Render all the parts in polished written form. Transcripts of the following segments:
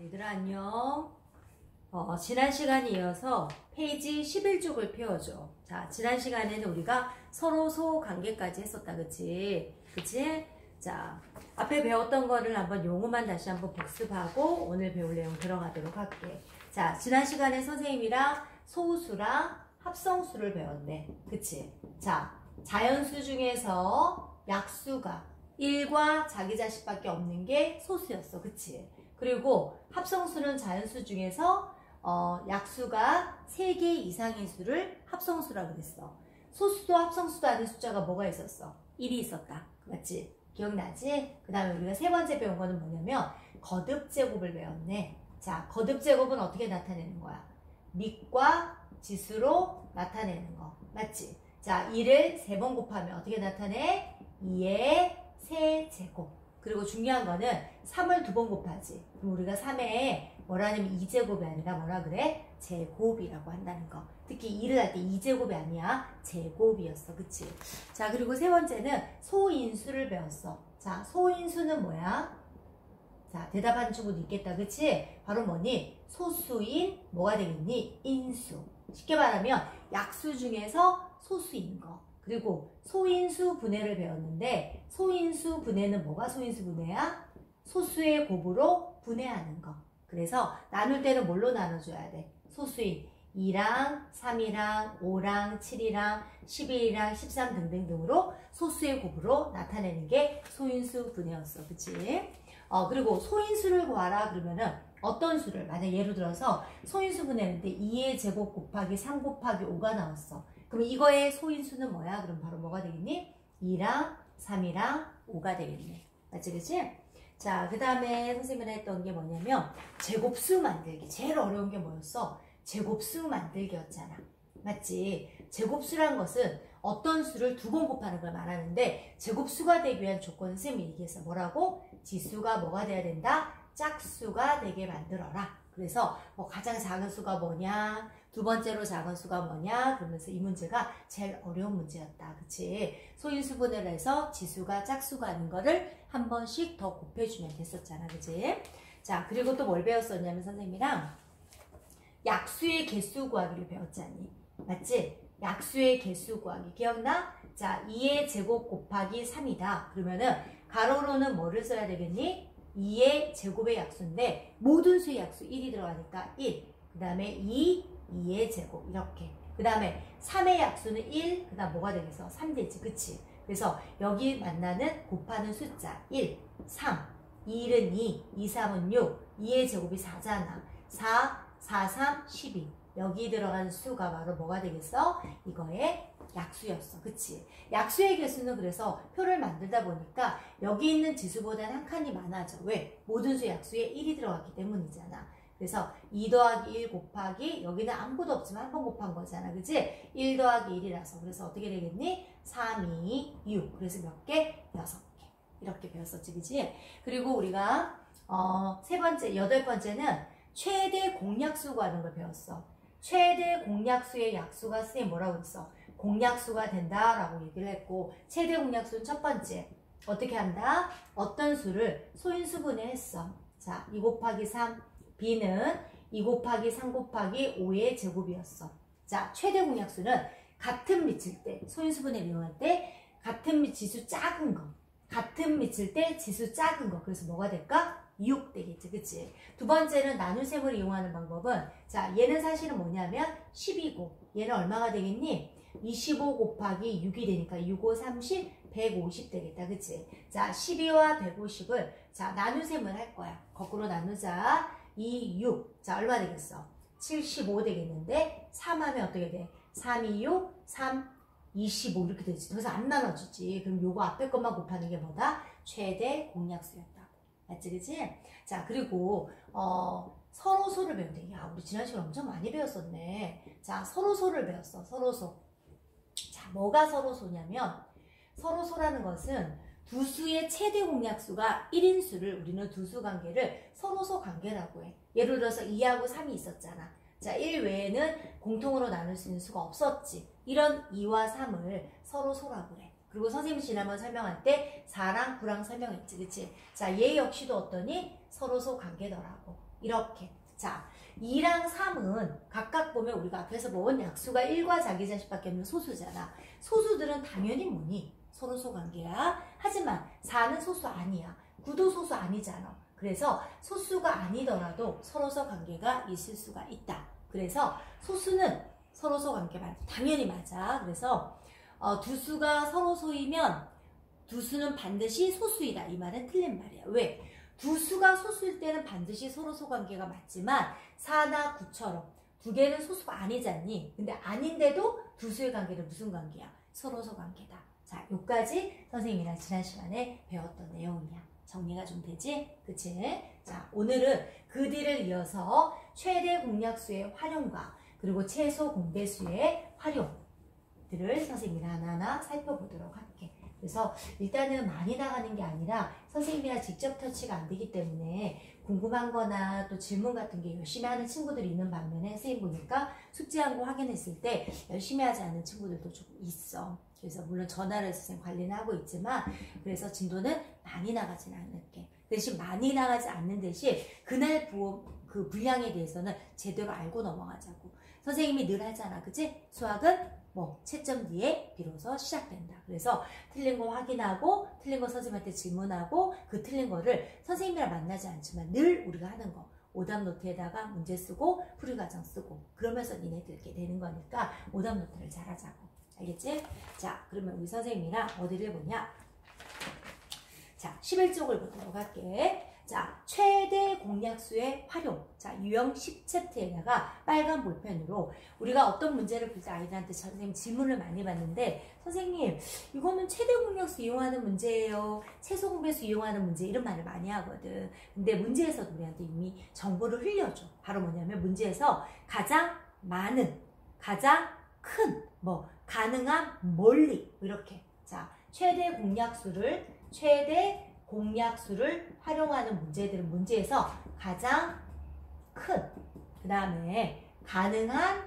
얘들아 안녕. 지난 시간에 이어서 페이지 11쪽을 펴줘. 자, 지난 시간에는 우리가 서로소 관계까지 했었다. 그치? 그치? 자, 앞에 배웠던 거를 한번 용어만 다시 한번 복습하고 오늘 배울 내용 들어가도록 할게. 자, 지난 시간에 선생님이랑 소수랑 합성수를 배웠네. 그치? 자, 자연수 중에서 약수가 1과 자기 자식밖에 없는 게 소수였어. 그치? 그리고 합성수는 자연수 중에서 약수가 3개 이상의 수를 합성수라고 그랬어. 소수도 합성수도 아닌 숫자가 뭐가 있었어? 1이 있었다. 맞지? 기억나지? 그 다음에 우리가 세 번째 배운 거는 뭐냐면 거듭제곱을 배웠네. 자, 거듭제곱은 어떻게 나타내는 거야? 밑과 지수로 나타내는 거. 맞지? 자, 1을 3번 곱하면 어떻게 나타내? 2의 세제곱. 그리고 중요한 거는 3을 2번 곱하지. 그럼 우리가 3에 뭐라 하냐면 2제곱이 아니라 뭐라 그래? 제곱이라고 한다는 거. 특히 2를 할 때 2제곱이 아니야. 제곱이었어. 그치? 자, 그리고 세 번째는 소인수를 배웠어. 자, 소인수는 뭐야? 자, 대답하는 친구도 있겠다. 그치? 바로 뭐니? 소수인 뭐가 되겠니? 인수. 쉽게 말하면 약수 중에서 소수인 거. 그리고 소인수 분해를 배웠는데 소인수 분해는 뭐가 소인수 분해야? 소수의 곱으로 분해하는 거. 그래서 나눌 때는 뭘로 나눠줘야 돼? 소수인 2랑 3이랑 5랑 7이랑 11이랑 13 등등등으로 소수의 곱으로 나타내는 게 소인수 분해였어. 그치? 그리고 소인수를 구하라 그러면은 어떤 수를? 만약 예를 들어서 소인수 분해했는데 2의 제곱 곱하기 3 곱하기 5가 나왔어. 그럼 이거의 소인수는 뭐야? 그럼 바로 뭐가 되겠니? 2랑 3이랑 5가 되겠네. 맞지? 그치? 자, 그 다음에 선생님이 했던 게 뭐냐면 제곱수 만들기. 제일 어려운 게 뭐였어? 제곱수 만들기였잖아. 맞지? 제곱수란 것은 어떤 수를 2번 곱하는 걸 말하는데 제곱수가 되기 위한 조건은 선생님이 얘기했어. 뭐라고? 지수가 뭐가 돼야 된다? 짝수가 되게 만들어라. 그래서 뭐 가장 작은 수가 뭐냐? 두 번째로 작은 수가 뭐냐? 그러면서 이 문제가 제일 어려운 문제였다. 그치? 소인수 분해를 해서 지수가 짝수가 아닌 거를 한 번씩 더 곱해주면 됐었잖아. 그치? 자, 그리고 또 뭘 배웠었냐면 선생님이랑 약수의 개수 구하기를 배웠잖니. 맞지? 약수의 개수 구하기. 기억나? 자, 2의 제곱 곱하기 3이다. 그러면은 가로로는 뭐를 써야 되겠니? 2의 제곱의 약수인데 모든 수의 약수 1이 들어가니까 1. 그 다음에 2의 제곱 이렇게. 그 다음에 3의 약수는 1. 그 다음 뭐가 되겠어? 3 되지. 그치? 그래서 여기 만나는 곱하는 숫자 1, 3, 2, 1은 2, 3은 6, 2의 제곱이 4잖아. 4, 4, 3, 12. 여기 들어간 수가 바로 뭐가 되겠어? 이거의 약수였어. 그치? 약수의 개수는 그래서 표를 만들다 보니까 여기 있는 지수보다는 한 칸이 많아져. 왜? 모든 수 약수에 1이 들어갔기 때문이잖아. 그래서 2 더하기 1 곱하기 여기는 아무것도 없지만 한 번 곱한 거잖아. 그치? 1 더하기 1이라서. 그래서 어떻게 되겠니? 3, 2, 6. 그래서 몇 개? 6개. 이렇게 배웠었지. 그치? 그리고 우리가 세 번째, 여덟 번째는 최대 공약수 구하는 걸 배웠어. 최대 공약수의 약수가 선생님 뭐라고 했어? 공약수가 된다라고 얘기를 했고 최대 공약수는 첫 번째 어떻게 한다? 어떤 수를 소인수 분해했어. 자, 2 곱하기 3 B는 2 곱하기 3 곱하기 5의 제곱이었어. 자, 최대 공약수는 같은 밑일 때 소인수 분해를 이용할 때 같은 밑 지수 작은 거 같은 밑일 때 지수 작은 거 그래서 뭐가 될까? 6 되겠지. 그치? 두 번째는 나눗셈을 이용하는 방법은 자, 얘는 사실은 뭐냐면 10이고 얘는 얼마가 되겠니? 25 곱하기 6이 되니까 6, 5, 30, 150 되겠다. 그치? 자, 12와 150을 자, 나눗셈을 할 거야. 거꾸로 나누자. 2, 6. 자, 얼마 되겠어? 75 되겠는데 3 하면 어떻게 돼? 3, 2, 6, 3, 25 이렇게 되지. 더 이상 안 나눠주지. 그럼 요거 앞에 것만 곱하는 게 뭐다? 최대 공약수였다. 맞지? 그치? 자, 그리고 서로소를 배운대. 야, 우리 지난 시간에 엄청 많이 배웠었네. 자, 서로소를 배웠어. 서로소. 자, 뭐가 서로소냐면 서로소라는 것은 두 수의 최대 공약수가 1인 수를 우리는 두 수 관계를 서로소 관계라고 해. 예를 들어서 2하고 3이 있었잖아. 자, 1 외에는 공통으로 나눌 수 있는 수가 없었지. 이런 2와 3을 서로소라고 해. 그리고 선생님이 지난번 설명할 때 4랑 9랑 설명했지. 그치? 자, 얘 역시도 어떠니? 서로소 관계더라고. 이렇게. 자, 2랑 3은 각각 보면 우리가 앞에서 본 약수가 1과 자기 자식밖에 없는 소수잖아. 소수들은 당연히 뭐니? 서로소 관계야. 하지만 4는 소수 아니야. 9도 소수 아니잖아. 그래서 소수가 아니더라도 서로소 관계가 있을 수가 있다. 그래서 소수는 서로소 관계만 당연히 맞아. 그래서 두 수가 서로소이면 두 수는 반드시 소수이다. 이 말은 틀린 말이야. 왜? 두 수가 소수일 때는 반드시 서로소 관계가 맞지만 4나 9처럼 두 개는 소수가 아니잖니. 근데 아닌데도 두 수의 관계는 무슨 관계야? 서로소 관계다. 자, 요까지 선생님이랑 지난 시간에 배웠던 내용이야. 정리가 좀 되지? 그치? 자, 오늘은 그 뒤를 이어서 최대 공약수의 활용과 그리고 최소 공배수의 활용들을 선생님이 하나하나 살펴보도록 할게. 그래서 일단은 많이 나가는 게 아니라 선생님이랑 직접 터치가 안 되기 때문에 궁금한 거나 또 질문 같은 게 열심히 하는 친구들이 있는 반면에 선생님 보니까 숙제한 거 확인했을 때 열심히 하지 않는 친구들도 좀 있어. 그래서 물론 전화를 해서 선생님 관리는 하고 있지만 그래서 진도는 많이 나가지는 않을게. 대신 많이 나가지 않는 대신 그날 그 분량에 대해서는 제대로 알고 넘어가자고. 선생님이 늘 하잖아. 그치? 수학은 뭐 채점 뒤에 비로소 시작된다. 그래서 틀린 거 확인하고 틀린 거 선생님한테 질문하고 그 틀린 거를 선생님이랑 만나지 않지만 늘 우리가 하는 거 오답 노트에다가 문제 쓰고 풀이 과정 쓰고 그러면서 니네들게 되는 거니까 오답 노트를 잘 하자고. 알겠지? 자, 그러면 우리 선생님이랑 어디를 보냐? 자, 11쪽을 보도록 할게. 자, 최대 공약수의 활용. 자, 유형 10챕터에다가 빨간 볼펜으로 우리가 어떤 문제를 풀 때 아이들한테 선생님 질문을 많이 받는데 선생님 이거는 최대 공약수 이용하는 문제예요. 최소 공배수 이용하는 문제 이런 말을 많이 하거든. 근데 문제에서도 우리한테 이미 정보를 흘려줘. 바로 뭐냐면 문제에서 가장 많은, 가장 큰, 뭐 가능한 멀리 이렇게. 자, 최대 공약수를 활용하는 문제들은 문제에서 가장 큰, 그 다음에 가능한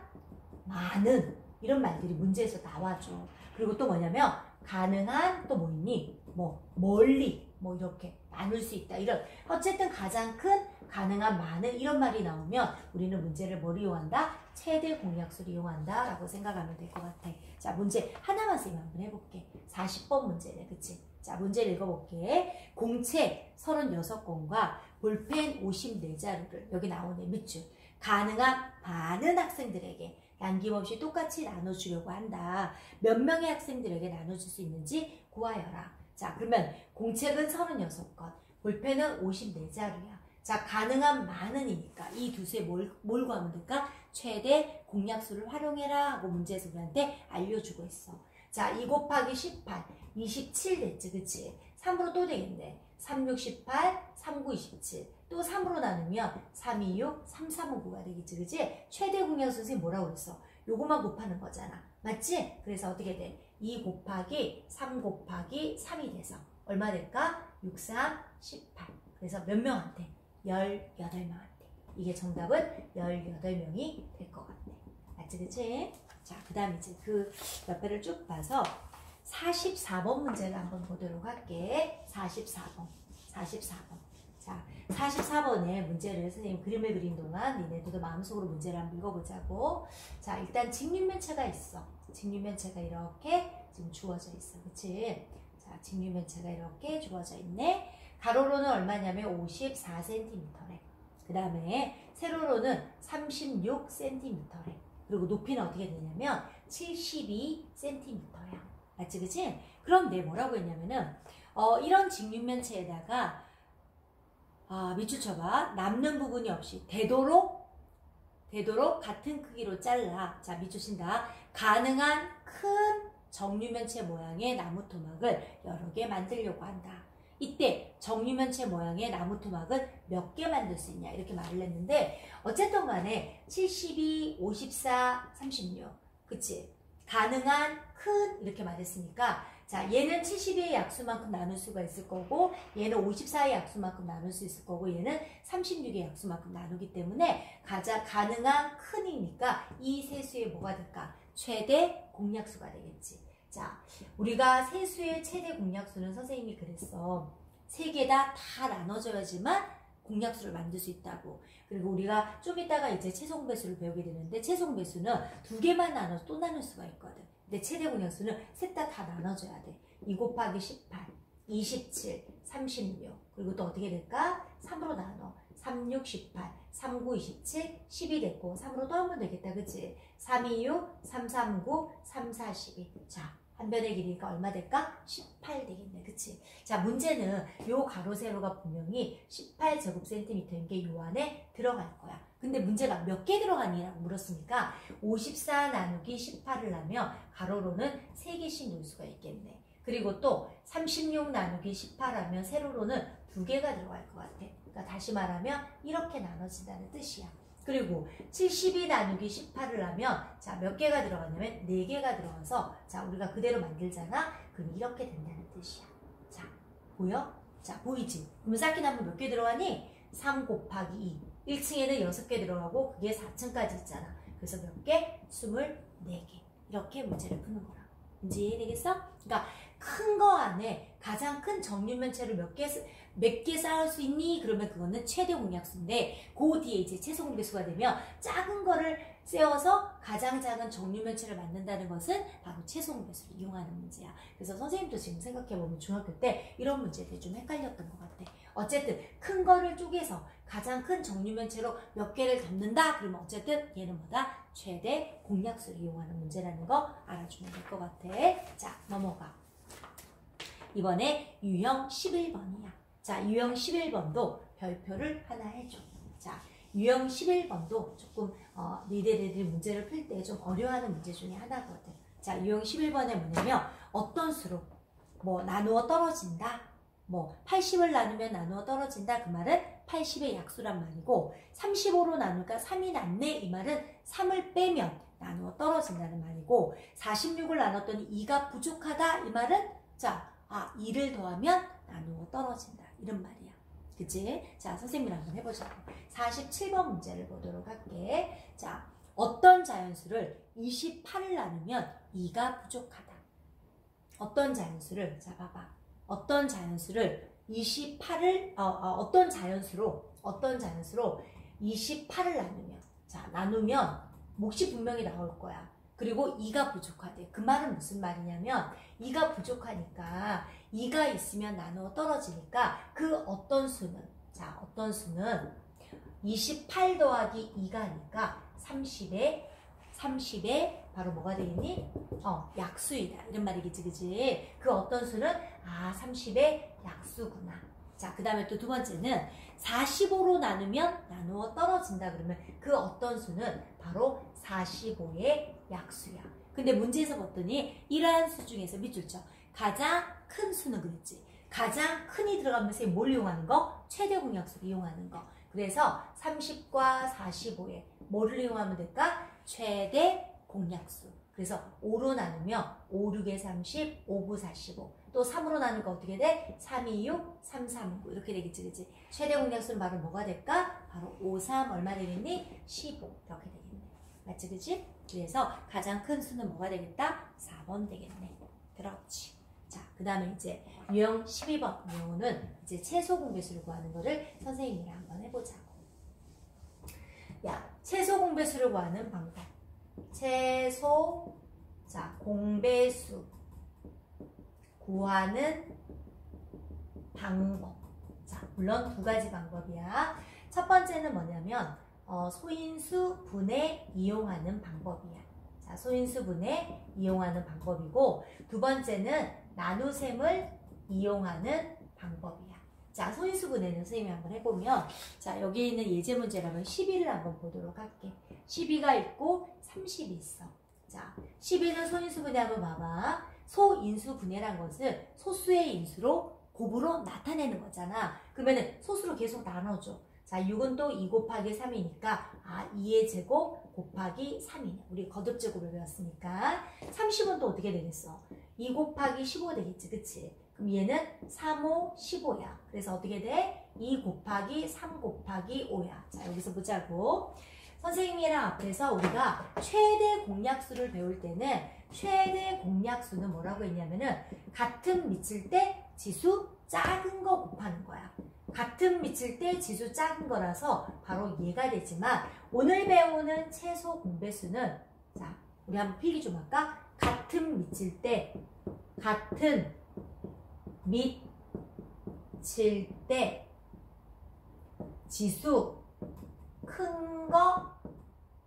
많은 이런 말들이 문제에서 나와줘. 그리고 또 뭐냐면 가능한 또 뭐 있니? 뭐 멀리 뭐 이렇게 나눌 수 있다. 이런 어쨌든 가장 큰, 가능한 많은 이런 말이 나오면 우리는 문제를 뭘 이용한다? 최대 공약수를 이용한다 라고 생각하면 될 것 같아. 자, 문제 하나만 쌤 한번 해볼게. 40번 문제네. 그치? 자, 문제를 읽어볼게. 공책 36권과 볼펜 54자루를 여기 나오네. 밑줄. 가능한 많은 학생들에게 남김없이 똑같이 나눠주려고 한다. 몇 명의 학생들에게 나눠줄 수 있는지 구하여라. 자, 그러면 공책은 36권, 볼펜은 54자루야. 자, 가능한 많은이니까 이 두 수에 뭘 구하면 될까? 최대 공약수를 활용해라 하고 문제에서 우리한테 알려주고 있어. 자, 2 곱하기 18, 27 됐지, 그치? 3으로 또 되겠네. 3, 6, 18, 3, 9, 27. 또 3으로 나누면 3, 2, 6, 3, 3, 5, 9가 되겠지, 그치? 최대 공약수 선생님 뭐라고 그랬어? 요거만 곱하는 거잖아. 맞지? 그래서 어떻게 돼? 2 곱하기 3 곱하기 3이 돼서 얼마 될까? 6, 3, 18. 그래서 몇 명한테? 18명한테. 이게 정답은 18명이 될 것 같네. 맞지, 그치? 자, 그 다음 이제 그 옆에를 쭉 봐서 44번 문제를 한번 보도록 할게. 44번. 자, 44번의 문제를 선생님 그림을 그린 동안 니네들도 마음속으로 문제를 한번 읽어보자고. 자, 일단 직육면체가 있어. 직육면체가 이렇게 지금 주어져 있어. 그치? 자, 직육면체가 이렇게 주어져 있네. 가로로는 얼마냐면 54cm래. 그 다음에 세로로는 36cm래. 그리고 높이는 어떻게 되냐면 72cm야. 맞지, 그치? 그럼 내 뭐라고 했냐면은 이런 직육면체에다가 밑줄 쳐봐. 남는 부분이 없이 되도록 같은 크기로 잘라. 자, 밑줄 친다. 가능한 큰 정육면체 모양의 나무 토막을 여러 개 만들려고 한다. 이때 정육면체 모양의 나무 토막을 몇 개 만들 수 있냐 이렇게 말을 했는데 어쨌든 간에 72, 54, 36 그치? 가능한 큰 이렇게 말했으니까 자, 얘는 72의 약수만큼 나눌 수가 있을 거고 얘는 54의 약수만큼 나눌 수 있을 거고 얘는 36의 약수만큼 나누기 때문에 가능한 큰이니까 이 세 수의 뭐가 될까? 최대 공약수가 되겠지. 자, 우리가 세 수의 최대 공약수는 선생님이 그랬어. 세 개 다 나눠줘야지만 공약수를 만들 수 있다고. 그리고 우리가 좀 이따가 이제 최소 공배수를 배우게 되는데 최소 공배수는 두 개만 나눠서 또 나눌 수가 있거든. 근데 최대 공약수는 셋 다 나눠줘야 돼. 2 곱하기 18, 27, 36. 그리고 또 어떻게 될까? 3으로 나눠. 3, 6, 18, 3, 9, 27, 10이 됐고 3으로 더하면 되겠다. 그치? 3, 2, 6, 3, 3, 9, 3, 4, 12. 자, 한 변의 길이가 얼마 될까? 18 되겠네. 그치? 자, 문제는 요 가로 세로가 분명히 18제곱센티미터인 게 요 안에 들어갈 거야. 근데 문제가 몇 개 들어가니라고 물었으니까 54 나누기 18을 하면 가로로는 3개씩 놓을 수가 있겠네. 그리고 또 36 나누기 18 하면 세로로는 2개가 들어갈 것 같아. 그러니까 다시 말하면 이렇게 나눠진다는 뜻이야. 그리고 72 나누기 18을 하면 자, 몇 개가 들어가냐면 4개가 들어가서 자, 우리가 그대로 만들잖아. 그럼 이렇게 된다는 뜻이야. 자, 보여? 자, 보이지? 그러면 쌓기 나무 몇 개 들어가니? 3 곱하기 2. 1층에는 6개 들어가고 그게 4층까지 있잖아. 그래서 몇 개? 24개. 이렇게 문제를 푸는 거라. 문제 이해되겠어? 그러니까 큰 거 안에 가장 큰 정육면체를 몇 개 쌓을 수 있니? 그러면 그거는 최대 공약수인데 그 뒤에 이제 최소 공배수가 되면 작은 거를 세워서 가장 작은 정육면체를 만든다는 것은 바로 최소 공배수를 이용하는 문제야. 그래서 선생님도 지금 생각해보면 중학교 때 이런 문제들이 좀 헷갈렸던 것 같아. 어쨌든 큰 거를 쪼개서 가장 큰 정육면체로 몇 개를 덮는다? 그러면 어쨌든 얘는 뭐다? 최대 공약수를 이용하는 문제라는 거 알아주면 될 것 같아. 자, 넘어가. 이번에 유형 11번이야. 자, 유형 11번도 별표를 하나 해줘. 자, 유형 11번도 조금 니네들이 문제를 풀 때 좀 어려워하는 문제 중에 하나거든. 자, 유형 11번에 뭐냐면 어떤 수로 뭐 나누어 떨어진다. 뭐 80을 나누면 나누어 떨어진다. 그 말은 80의 약수란 말이고 35로 나누니까 3이 낫네. 이 말은 3을 빼면 나누어 떨어진다는 말이고 46을 나눴더니 2가 부족하다. 이 말은 자, 2를 더하면 나누어 떨어진다. 이런 말이야. 그치? 자, 선생님이랑 한번 해보자고. 47번 문제를 보도록 할게. 자, 어떤 자연수를 28을 나누면 2가 부족하다. 어떤 자연수를, 자, 봐봐. 어떤 자연수를 28을, 어떤 자연수로 28을 나누면, 자, 나누면 몫이 분명히 나올 거야. 그리고 2가 부족하대. 그 말은 무슨 말이냐면 2가 부족하니까 2가 있으면 나누어 떨어지니까 그 어떤 수는 자, 어떤 수는 28 더하기 2가 하니까 30에 바로 뭐가 되겠니? 약수이다. 이런 말이겠지, 그치? 그 어떤 수는 30의 약수구나. 자, 그 다음에 또 두 번째는 45로 나누면 나누어 떨어진다. 그러면 그 어떤 수는 바로 45의 약수야. 근데 문제에서 봤더니 이러한 수 중에서 밑줄 쳐. 가장 큰 수는 그랬지. 가장 큰이 들어가면서 뭘 이용하는 거? 최대 공약수를 이용하는 거. 그래서 30과 45에 뭐를 이용하면 될까? 최대 공약수. 그래서 5로 나누면 5, 6에 30, 5, 9, 45. 또 3으로 나누니까 어떻게 돼? 3, 2, 6, 3, 3, 9 이렇게 되겠지, 그치? 최대 공약수는 바로 뭐가 될까? 바로 5, 3 얼마 되겠니? 15 이렇게 되겠네. 맞지, 그치? 그래서 가장 큰 수는 뭐가 되겠다? 4번 되겠네. 그렇지. 자, 그 다음에 이제 유형 12번 유형은 이제 최소 공배수를 구하는 거를 선생님이랑 한번 해보자고. 야, 최소 공배수를 구하는 방법. 최소, 자, 공배수 구하는 방법. 자, 물론 두 가지 방법이야. 첫 번째는 뭐냐면 소인수 분해 이용하는 방법이야. 자, 소인수 분해 이용하는 방법이고 두 번째는 나누셈을 이용하는 방법이야. 자, 소인수 분해는 선생님이 한번 해보면 자, 여기 있는 예제 문제라면 12를 한번 보도록 할게. 12가 있고 30이 있어. 자, 12는 소인수 분해 한번 봐봐. 소인수 분해란 것은 소수의 인수로 곱으로 나타내는 거잖아. 그러면은 소수로 계속 나눠줘. 자, 6은 또 2 곱하기 3이니까 2의 제곱 곱하기 3이네. 우리 거듭제곱을 배웠으니까 30은 또 어떻게 되겠어? 2 곱하기 15 되겠지, 그치? 그럼 얘는 3, 5, 15야. 그래서 어떻게 돼? 2 곱하기 3 곱하기 5야. 자, 여기서 보자고. 선생님이랑 앞에서 우리가 최대 공약수를 배울 때는 최대 공약수는 뭐라고 했냐면은 같은 미칠 때 지수 작은 거 곱하는 거야. 같은 밑일 때 지수 작은 거라서 바로 얘가 되지만 오늘 배우는 최소 공배수는 자 우리 한번 필기 좀 할까? 같은 밑일 때 지수 큰 거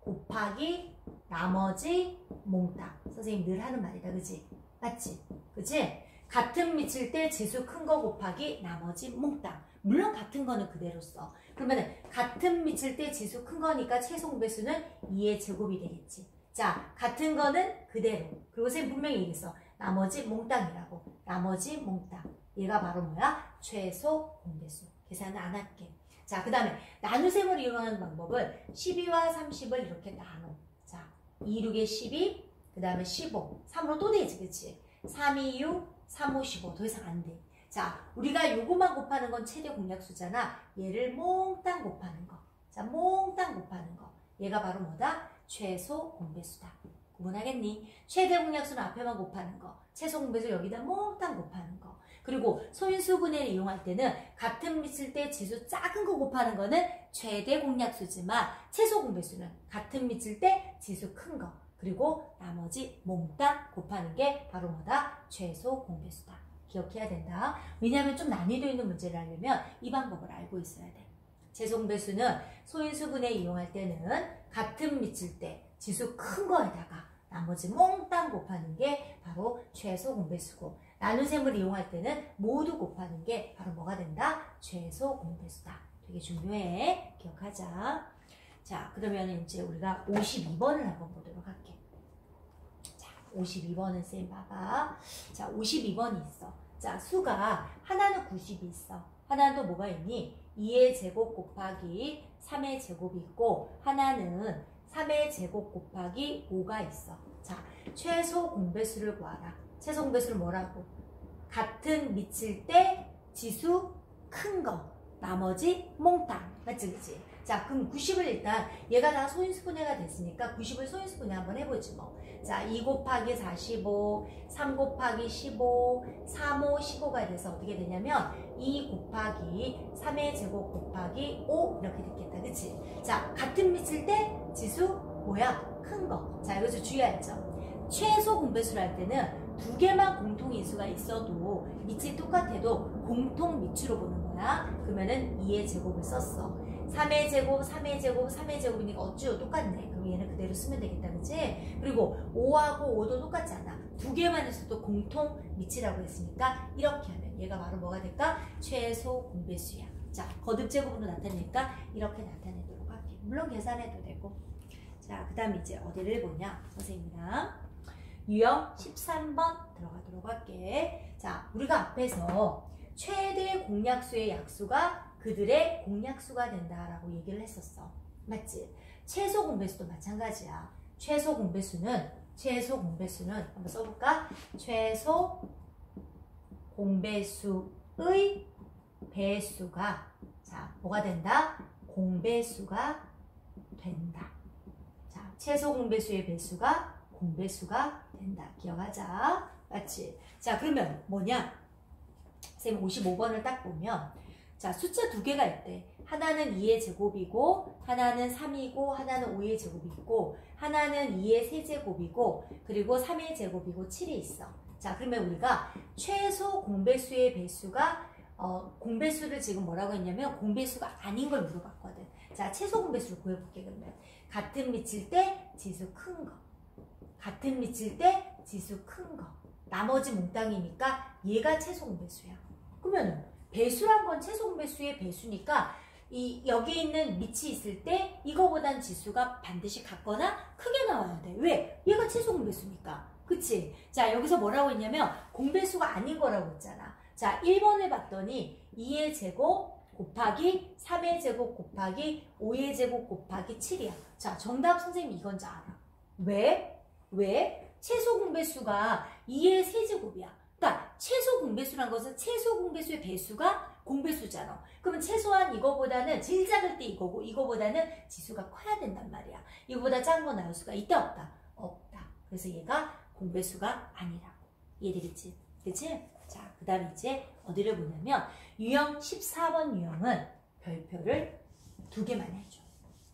곱하기 나머지 몽땅. 선생님 늘 하는 말이다. 그치? 맞지? 그치? 같은 밑일 때 지수 큰 거 곱하기 나머지 몽땅. 물론 같은 거는 그대로 써. 그러면은 같은 밑일 때 지수 큰 거니까 최소 공배수는 2의 제곱이 되겠지. 자, 같은 거는 그대로. 그리고 선생님 분명히 얘기했어. 나머지 몽땅이라고. 나머지 몽땅. 얘가 바로 뭐야? 최소 공배수. 계산은 안 할게. 자, 그 다음에 나누셈을 이용하는 방법은 12와 30을 이렇게 나눠. 자, 2, 6에 12, 그 다음에 15. 3으로 또 되지, 그치? 3, 2, 6, 3, 5, 15. 더 이상 안 돼. 자, 우리가 요거만 곱하는 건 최대 공약수잖아. 얘를 몽땅 곱하는 거. 자, 몽땅 곱하는 거. 얘가 바로 뭐다? 최소 공배수다. 구분하겠니? 최대 공약수는 앞에만 곱하는 거. 최소 공배수 여기다 몽땅 곱하는 거. 그리고 소인수분해를 이용할 때는 같은 밑일 때 지수 작은 거 곱하는 거는 최대 공약수지만 최소 공배수는 같은 밑일 때 지수 큰 거. 그리고 나머지 몽땅 곱하는 게 바로 뭐다? 최소 공배수다. 기억해야 된다. 왜냐하면 좀 난이도 있는 문제를 하려면 이 방법을 알고 있어야 돼. 최소 공배수는 소인수분해 이용할 때는 같은 밑일 때 지수 큰 거에다가 나머지 몽땅 곱하는 게 바로 최소 공배수고 나누셈을 이용할 때는 모두 곱하는 게 바로 뭐가 된다? 최소 공배수다. 되게 중요해. 기억하자. 자, 그러면 이제 우리가 52번을 한번 보도록 할게. 자, 52번은 쌤 봐봐. 자, 52번이 있어. 자, 수가 하나는 90이 있어. 하나는 또 뭐가 있니? 2의 제곱 곱하기 3의 제곱이 있고 하나는 3의 제곱 곱하기 5가 있어. 자, 최소 공배수를 구하라. 최소 공배수를 뭐라고? 같은 밑일 때 지수 큰 거, 나머지 몽땅. 맞지, 그치? 자, 그럼 90을 일단 얘가 다 소인수분해가 됐으니까 90을 소인수분해 한번 해보지 뭐. 자, 2 곱하기 45, 3 곱하기 15, 3, 5, 15가 돼서 어떻게 되냐면 2 곱하기 3의 제곱 곱하기 5 이렇게 됐겠다. 그치? 자, 같은 밑일 때 지수 뭐야? 큰 거. 자, 여기서 주의할 점. 최소 공배수를 할 때는 두 개만 공통인수가 있어도 밑이 똑같아도 공통 밑으로 보는 거야. 그러면은 2의 제곱을 썼어. 3의 제곱, 3의 제곱, 3의 제곱이니까 어찌요? 똑같네. 그럼 얘는 그대로 쓰면 되겠다. 그치? 그리고 5하고 5도 똑같지 않아. 두 개만 있어도 공통 밑이라고 했으니까 이렇게 하면 얘가 바로 뭐가 될까? 최소 공배수야. 자, 거듭 제곱으로 나타내니까 이렇게 나타내도록 할게. 물론 계산해도 되고. 자, 그 다음에 이제 어디를 보냐? 선생님이랑 유형 13번 들어가도록 할게. 자, 우리가 앞에서 최대 공약수의 약수가 그들의 공약수가 된다라고 얘기를 했었어. 맞지? 최소 공배수도 마찬가지야. 최소 공배수는 한번 써볼까? 최소 공배수의 배수가 자, 뭐가 된다? 공배수가 된다. 자, 최소 공배수의 배수가 공배수가 된다. 기억하자. 맞지? 자, 그러면 뭐냐? 쌤 55번을 딱 보면 자, 숫자 두 개가 있대. 하나는 2의 제곱이고 하나는 3이고 하나는 5의 제곱이 있고 하나는 2의 세제곱이고 그리고 3의 제곱이고 7이 있어. 자, 그러면 우리가 최소 공배수의 배수가 공배수를 지금 뭐라고 했냐면 공배수가 아닌 걸 물어봤거든. 자, 최소 공배수를 구해볼게. 그러면 같은 밑일 때 지수 큰 거, 같은 밑일 때 지수 큰 거, 나머지 몽땅이니까 얘가 최소 공배수야. 그러면 배수란 건 최소 공배수의 배수니까 여기 있는 밑이 있을 때 이거보단 지수가 반드시 같거나 크게 나와야 돼. 왜? 얘가 최소 공배수니까. 그치? 자, 여기서 뭐라고 했냐면 공배수가 아닌 거라고 했잖아. 자, 1번을 봤더니 2의 제곱 곱하기 3의 제곱 곱하기 5의 제곱 곱하기 7이야. 자, 정답 선생님 이건지 알아. 왜? 최소 공배수가 2의 세제곱이야. 그러니까 최소 공배수란 것은 최소 공배수의 배수가 공배수잖아. 그러면 최소한 이거보다는 제일 작을 때 이거고 이거보다는 지수가 커야 된단 말이야. 이거보다 작은 거 나올 수가 있다 없다? 없다. 그래서 얘가 공배수가 아니라고. 이해되겠지? 그치? 자, 그 다음에 이제 어디를 보냐면 유형 14번 유형은 별표를 2개만 해줘.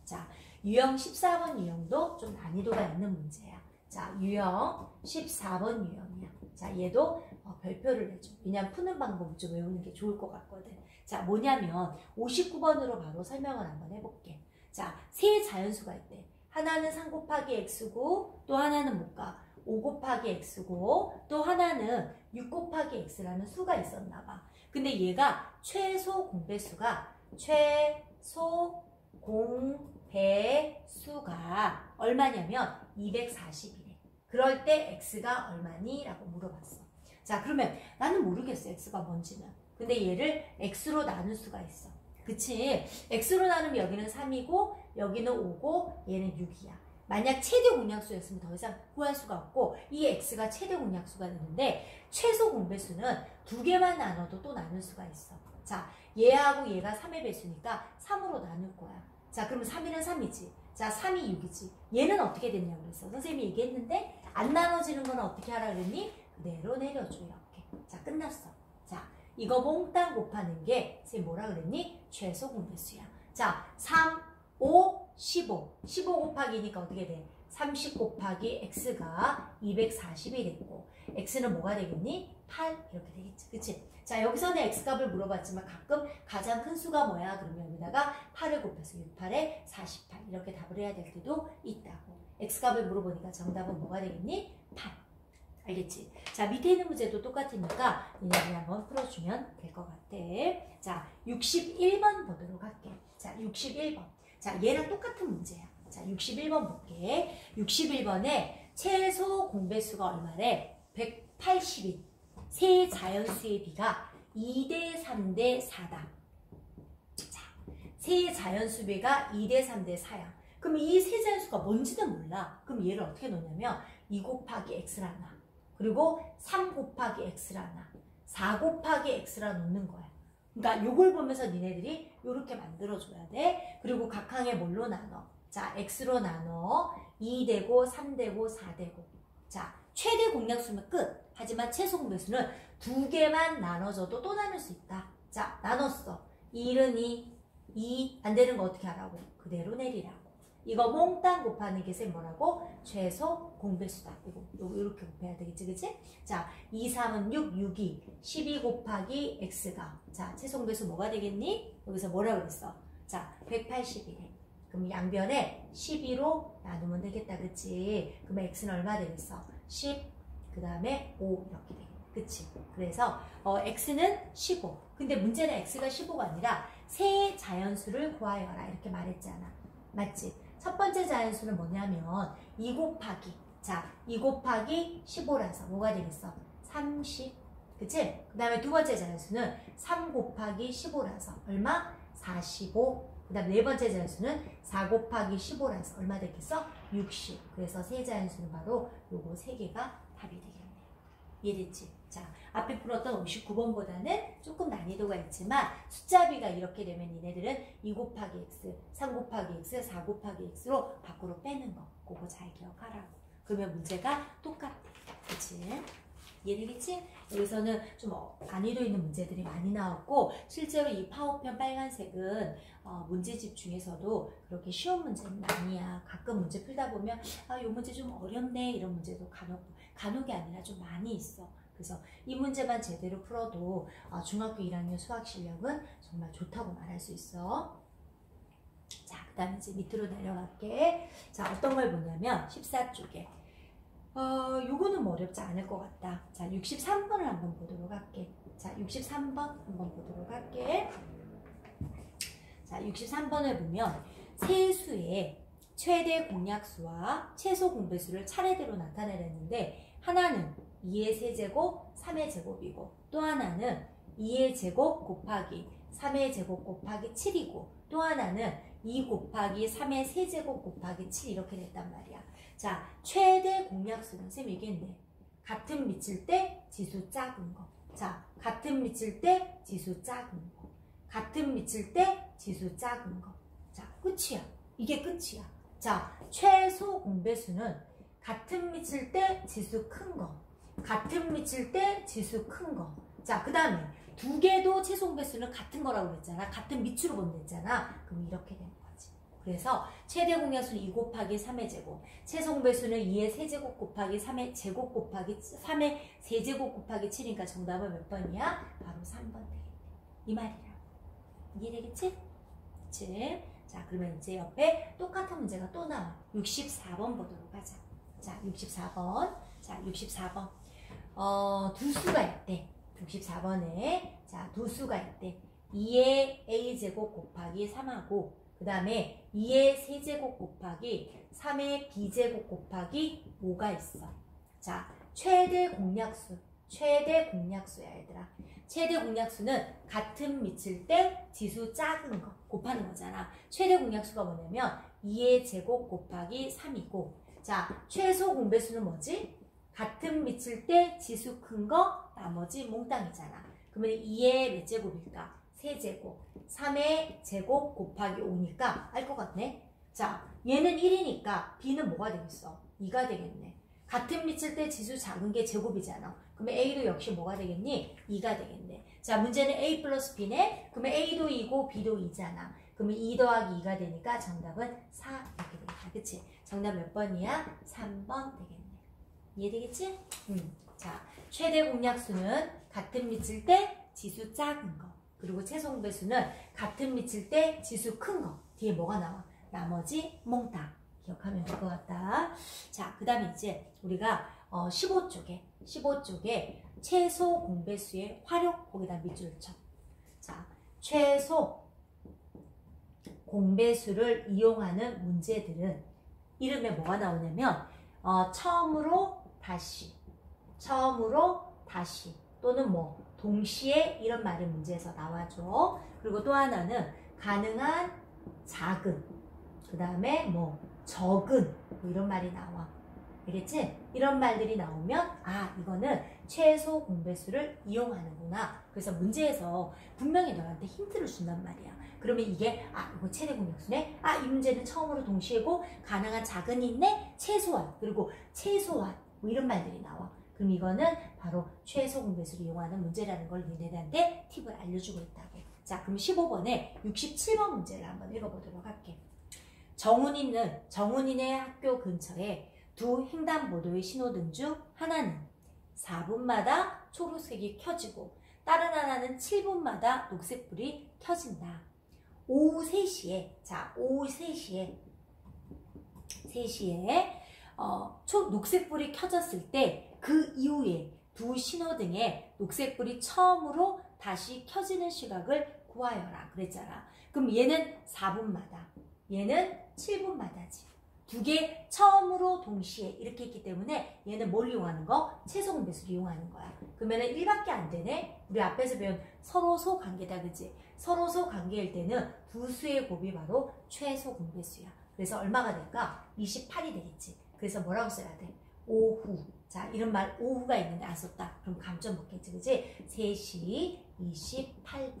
자, 유형 14번 유형도 좀 난이도가 있는 문제야. 자, 유형 14번 유형이야. 자, 얘도 별표를 내줘. 왜냐면 푸는 방법을 좀 외우는 게 좋을 것 같거든. 자, 뭐냐면 59번으로 바로 설명을 한번 해볼게. 자, 세 자연수가 있대. 하나는 3 곱하기 x고 또 하나는 뭘까? 5 곱하기 x고 또 하나는 6 곱하기 x라는 수가 있었나 봐. 근데 얘가 최소 공배수가 얼마냐면 240이래. 그럴 때 x가 얼마니? 라고 물어봤어. 자, 그러면 나는 모르겠어, x가 뭔지는. 근데 얘를 x로 나눌 수가 있어. 그치? x로 나누면 여기는 3이고 여기는 5고 얘는 6이야. 만약 최대 공약수였으면 더 이상 구할 수가 없고 이 x가 최대 공약수가 되는데 최소 공배수는 2개만 나눠도 또 나눌 수가 있어. 자, 얘하고 얘가 3의 배수니까 3으로 나눌 거야. 자, 그러면 3이는 3이지. 자, 3이 6이지. 얘는 어떻게 됐냐고 그랬어. 선생님이 얘기했는데 안 나눠지는 건 어떻게 하라 그랬니? 그대로 내려줘. 이렇게. 자, 끝났어. 자, 이거 몽땅 곱하는 게 선생님 뭐라 그랬니? 최소 공배수야. 자, 3, 5, 15. 15 곱하기니까 어떻게 돼? 30 곱하기 x가 240이 됐고 x는 뭐가 되겠니? 8 이렇게 되겠지. 그치? 자, 여기서는 x값을 물어봤지만 가끔 가장 큰 수가 뭐야? 그러면 여기다가 8을 곱해서 6, 8에 48 이렇게 답을 해야 될 때도 있다고. x값을 물어보니까 정답은 뭐가 되겠니? 8. 알겠지? 자, 밑에 있는 문제도 똑같으니까 얘네들 한번 풀어주면 될 것 같아. 자, 61번 보도록 할게. 자, 61번. 자, 얘랑 똑같은 문제야. 자, 61번 볼게. 61번에 최소 공배수가 얼마래? 180인 세 자연수의 비가 2대 3대 4다. 자, 세 자연수 비가 2대 3대 4야. 그럼 이 세 자연수가 뭔지는 몰라. 그럼 얘를 어떻게 놓냐면 2 곱하기 x라 놔. 그리고 3 곱하기 x라 놔. 4 곱하기 x라 놓는 거야. 그러니까 요걸 보면서 니네들이 요렇게 만들어줘야 돼. 그리고 각항에 뭘로 나눠? 자, x로 나눠. 2 되고 3 되고 4 되고. 자, 최대 공약수면 끝. 하지만 최소 공배수는 2개만 나눠줘도 또 나눌 수 있다. 자, 나눴어. 1은 2 안 되는 거 어떻게 하라고? 그대로 내리라고. 이거 몽땅 곱하는 게 쌤 뭐라고? 최소 공배수다. 이거 이렇게 곱해야 되겠지, 그치? 자, 2, 3은 6, 6이 12 곱하기 x가. 자, 최소 공배수 뭐가 되겠니? 여기서 뭐라 그랬어? 자, 180이래. 그럼 양변에 12로 나누면 되겠다, 그치? 그럼 x는 얼마 되겠어? 10, 그 다음에 5 이렇게 되겠네. 그치? 그래서 x는 15. 근데 문제는 x가 15가 아니라 세 자연수를 구하여라 이렇게 말했잖아. 맞지? 첫 번째 자연수는 뭐냐면 2 곱하기. 자, 2 곱하기 15라서 뭐가 되겠어? 30. 그치? 그 다음에 두 번째 자연수는 3 곱하기 15라서 얼마? 45. 그 다음 네 번째 자연수는 4 곱하기 15라서 얼마 되겠어? 60. 그래서 세 자연수는 바로 요거 세 개가 답이 되겠네. 이해됐지? 자, 앞에 풀었던 59번보다는 조금 난이도가 있지만 숫자비가 이렇게 되면 얘네들은 2 곱하기 x, 3 곱하기 x, 4 곱하기 x로 밖으로 빼는 거. 그거 잘 기억하라고. 그러면 문제가 똑같아. 그치? 이해되겠지? 여기서는 좀 난이도 있는 문제들이 많이 나왔고 실제로 이 파워편 빨간색은 문제집 중에서도 그렇게 쉬운 문제는 아니야. 가끔 문제 풀다 보면 이 문제 좀 어렵네 이런 문제도 간혹이 아니라 좀 많이 있어. 그래서 이 문제만 제대로 풀어도 중학교 1학년 수학 실력은 정말 좋다고 말할 수 있어. 자, 그 다음에 이제 밑으로 내려갈게. 자, 어떤 걸 보냐면 14쪽에 요거는 뭐 어렵지 않을 것 같다. 자, 63번을 한번 보도록 할게. 자, 63번 한번 보도록 할게. 자, 63번을 보면 세수의 최대 공약수와 최소 공배수를 차례대로 나타내렸는데 하나는 2의 세제곱 3의 제곱이고 또 하나는 2의 제곱 곱하기 3의 제곱 곱하기 7이고 또 하나는 2 곱하기 3의 세제곱 곱하기 7 이렇게 됐단 말이야. 자, 최대 공약수는 쌤 얘기했네. 같은 밑일 때 지수 작은 거. 자, 같은 밑일 때 지수 작은 거. 같은 밑일 때 지수 작은 거. 자, 끝이야. 이게 끝이야. 자, 최소 공배수는 같은 밑일 때 지수 큰 거. 같은 밑일 때 지수 큰 거. 자, 그 다음에 두 개도 최소 공배수는 같은 거라고 그랬잖아. 같은 밑으로 본댔잖아. 그럼 이렇게 되는 거지. 그래서 최대 공약수는 2 곱하기 3의 제곱, 최소 공배수는 2의 세제곱 곱하기 3의 제곱 곱하기 3의 세제곱 곱하기 7이니까 정답은 몇 번이야? 바로 3번 되겠네. 이 말이야. 이해되겠지? 그치? 자, 그러면 이제 옆에 똑같은 문제가 또 나와. 64번 보도록 하자. 자, 64번. 자, 64번. 두 수가 있대. 64번에. 자, 두 수가 있대. 2의 a제곱 곱하기 3하고, 그 다음에 2의 세제곱 곱하기 3의 b제곱 곱하기 5가 있어. 자, 최대 공약수. 최대 공약수야, 얘들아. 최대 공약수는 같은 밑일 때 지수 작은 거 곱하는 거잖아. 최대 공약수가 뭐냐면 2의 제곱 곱하기 3이고, 자, 최소 공배수는 뭐지? 같은 밑일 때 지수 큰 거, 나머지 몽땅이잖아. 그러면 2의 몇 제곱일까? 세제곱. 3의 제곱 곱하기 5니까 알 것 같네. 자, 얘는 1이니까 b는 뭐가 되겠어? 2가 되겠네. 같은 밑일 때 지수 작은 게 제곱이잖아. 그러면 a도 역시 뭐가 되겠니? 2가 되겠네. 자, 문제는 a 플러스 b네. 그러면 a도 2고 b도 2잖아. 그러면 2 더하기 2가 되니까 정답은 4 이렇게 되겠다. 그치? 정답 몇 번이야? 3번 되겠네. 이해되겠지? 자, 최대 공약수는 같은 밑일 때 지수 작은 거. 그리고 최소 공배수는 같은 밑일 때 지수 큰 거. 뒤에 뭐가 나와? 나머지 몽땅. 기억하면 될 것 같다. 자, 그 다음에 이제 우리가 15쪽에 최소 공배수의 활용, 거기다 밑줄 쳐. 자, 최소 공배수를 이용하는 문제들은 이름에 뭐가 나오냐면 처음으로 다시 또는 뭐 동시에 이런 말이 문제에서 나와줘. 그리고 또 하나는 가능한 작은, 그 다음에 뭐 적은 뭐 이런 말이 나와. 알겠지? 이런 말들이 나오면 아, 이거는 최소 공배수를 이용하는구나. 그래서 문제에서 분명히 너한테 힌트를 준단 말이야. 그러면 이게 아, 이거 최대 공약수네. 아, 이 문제는 처음으로 동시에고 가능한 작은이 있네. 최소한, 그리고 최소한 뭐 이런 말들이 나와. 그럼 이거는 바로 최소 공배수를 이용하는 문제라는 걸 너네들한테 팁을 알려주고 있다고. 자, 그럼 15번에 67번 문제를 한번 읽어보도록 할게. 정훈이네 학교 근처에 두 횡단보도의 신호등 중 하나는 4분마다 초록색이 켜지고 다른 하나는 7분마다 녹색불이 켜진다. 오후 3시에, 자, 오후 3시에 녹색불이 켜졌을 때 그 이후에 두 신호등에 녹색불이 처음으로 다시 켜지는 시각을 구하여라 그랬잖아. 그럼 얘는 4분마다, 얘는 7분마다지. 두 개 처음으로 동시에 이렇게 있기 때문에 얘는 뭘 이용하는 거? 최소 공배수를 이용하는 거야. 그러면은 1밖에 안 되네? 우리 앞에서 배운 서로소 관계다, 그치? 서로소 관계일 때는 두 수의 곱이 바로 최소 공배수야. 그래서 얼마가 될까? 28이 되겠지. 그래서 뭐라고 써야 돼? 오후. 자, 이런 말 오후가 있는데 안 썼다. 그럼 감점 먹겠지, 그치? 3시 28분.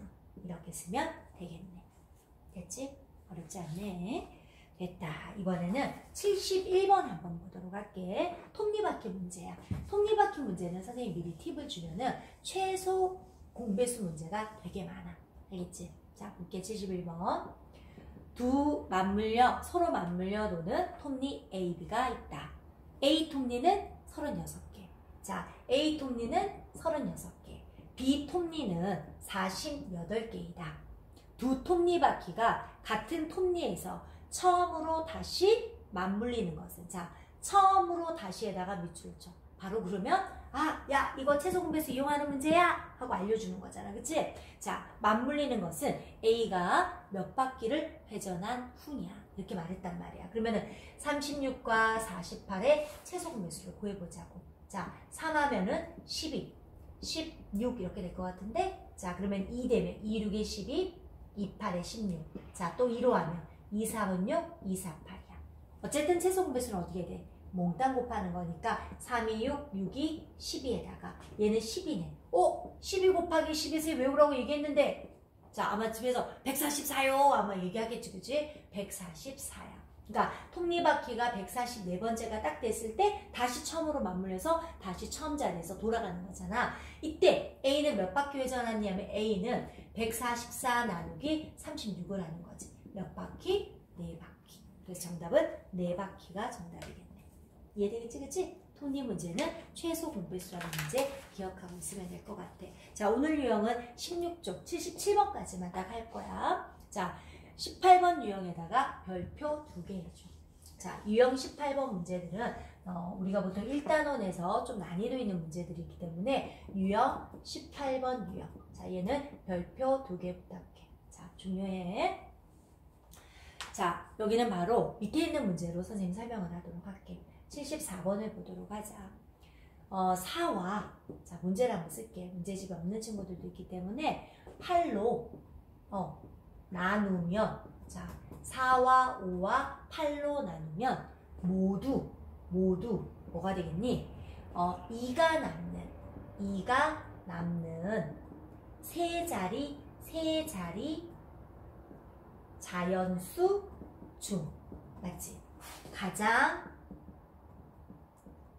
이렇게 쓰면 되겠네. 됐지? 어렵지 않네. 됐다. 이번에는 71번 한번 보도록 할게. 톱니바퀴 문제야. 톱니바퀴 문제는 선생님이 미리 팁을 주면은 최소 공배수 문제가 되게 많아. 알겠지? 자, 볼게. 71번. 서로 맞물려 노는 톱니 A, B가 있다. A 톱니는 36개. 자, A 톱니는 36개. B 톱니는 48개이다. 두 톱니바퀴가 같은 톱니에서 처음으로 다시 맞물리는 것은, 자, 처음으로 다시에다가 밑줄 쳐. 바로 그러면 아, 야, 이거 최소 공배수 이용하는 문제야 하고 알려주는 거잖아, 그치? 자, 맞물리는 것은 A가 몇 바퀴를 회전한 후냐 이렇게 말했단 말이야. 그러면은 36과 48의 최소 공배수를 구해보자고. 자, 3하면은 12, 16 이렇게 될 것 같은데, 자, 그러면 2 되면 2, 6에 12, 2, 8에 16. 자, 또 2로 하면 2, 4은 6, 2, 4, 8이야. 어쨌든 최소 공배수는 어떻게 돼? 몽땅 곱하는 거니까 3, 2, 6, 6이 12에다가 얘는 12네. 12 곱하기 12세 외우라고 얘기했는데, 자, 아마 집에서 144요 아마 얘기하겠지, 그치? 144야. 그러니까 톱니바퀴가 144번째가 딱 됐을 때 다시 처음으로 맞물려서 다시 처음 자리에서 돌아가는 거잖아. 이때 A는 몇 바퀴 회전하냐면 A는 144 나누기 36을 하는 거지. 몇 바퀴? 4바퀴. 그래서 정답은 4바퀴가 정답이겠네. 이해되겠지? 그치? 톱니 문제는 최소 공배수라는 문제 기억하고 있으면 될 것 같아. 자, 오늘 유형은 16쪽 77번까지만 딱 할 거야. 자, 18번 유형에다가 별표 2개 해줘. 자, 유형 18번 문제들은 우리가 보통 1단원에서 좀 난이도 있는 문제들이 있기 때문에 유형 18번 유형. 자, 얘는 별표 2개 부탁해. 자, 중요해. 자, 여기는 바로 밑에 있는 문제로 선생님 설명을 하도록 할게. 74번을 보도록 하자. 4와, 자, 문제를 한번 쓸게. 문제집에 없는 친구들도 있기 때문에 8로 나누면, 자, 4와 5와 8로 나누면 모두 뭐가 되겠니? 2가 남는 세 자리 자연수 중, 맞지? 가장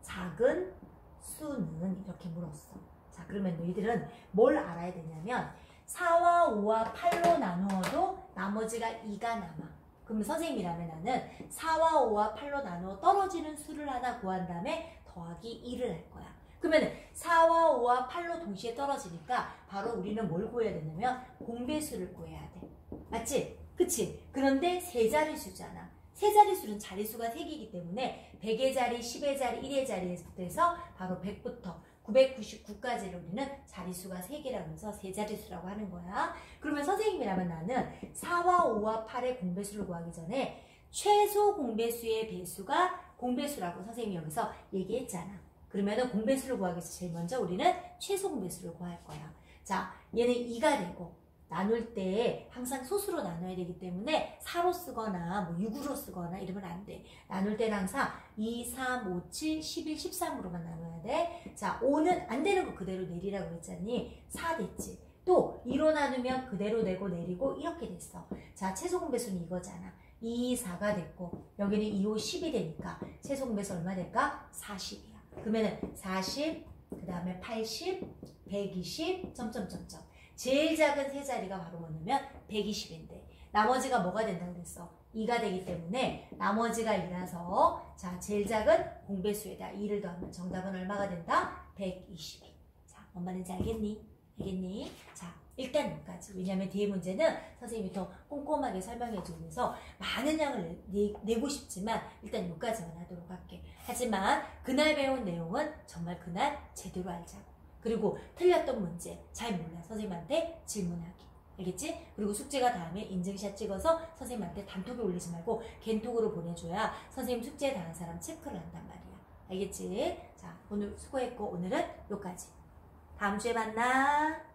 작은 수는 이렇게 물었어. 자, 그러면 너희들은 뭘 알아야 되냐면 4와 5와 8로 나누어도 나머지가 2가 남아. 그럼 선생님이라면 나는 4와 5와 8로 나누어 떨어지는 수를 하나 구한 다음에 더하기 2를 할 거야. 그러면 4와 5와 8로 동시에 떨어지니까 바로 우리는 뭘 구해야 되냐면 공배수를 구해야 돼. 맞지? 그치? 그런데 세 자리수잖아. 세 자리수는 자리수가 3개이기 때문에 100의 자리, 10의 자리, 1의 자리에서 바로 100부터 999까지를 우리는 자리수가 3개라고 해서 세 자리수라고 하는 거야. 그러면 선생님이라면 나는 4와 5와 8의 공배수를 구하기 전에 최소 공배수의 배수가 공배수라고 선생님이 여기서 얘기했잖아. 그러면은 공배수를 구하기 위해서 제일 먼저 우리는 최소 공배수를 구할 거야. 자, 얘는 2가 되고 나눌 때 항상 소수로 나눠야 되기 때문에 4로 쓰거나 뭐 6으로 쓰거나 이러면 안 돼. 나눌 때는 항상 2, 3, 5, 7, 11, 13으로만 나눠야 돼. 자, 5는 안 되는 거 그대로 내리라고 했잖니. 4 됐지. 또 2로 나누면 그대로 내고 내리고 이렇게 됐어. 자, 최소 공배수는 이거잖아. 2, 4가 됐고 여기는 2, 5, 10이 되니까 최소 공배수 얼마 될까? 40이야. 그러면은 40, 그 다음에 80, 120, 점점점점. 제일 작은 세 자리가 바로 뭐냐면 120인데 나머지가 뭐가 된다고 그랬어? 2가 되기 때문에 나머지가 2라서 자, 제일 작은 공배수에다 2를 더하면 정답은 얼마가 된다? 122. 자, 뭔 말인지 알겠니? 알겠니? 자, 일단 여기까지. 왜냐면 뒤에 문제는 선생님이 더 꼼꼼하게 설명해 주면서 많은 양을 내고 싶지만 일단 여기까지만 하도록 할게. 하지만 그날 배운 내용은 정말 그날 제대로 알자고. 그리고 틀렸던 문제 잘 몰라 선생님한테 질문하기. 알겠지? 그리고 숙제가 다음에 인증샷 찍어서 선생님한테 단톡에 올리지 말고 겐톡으로 보내줘야 선생님 숙제 당한 사람 체크를 한단 말이야. 알겠지? 자, 오늘 수고했고 오늘은 여기까지. 다음 주에 만나.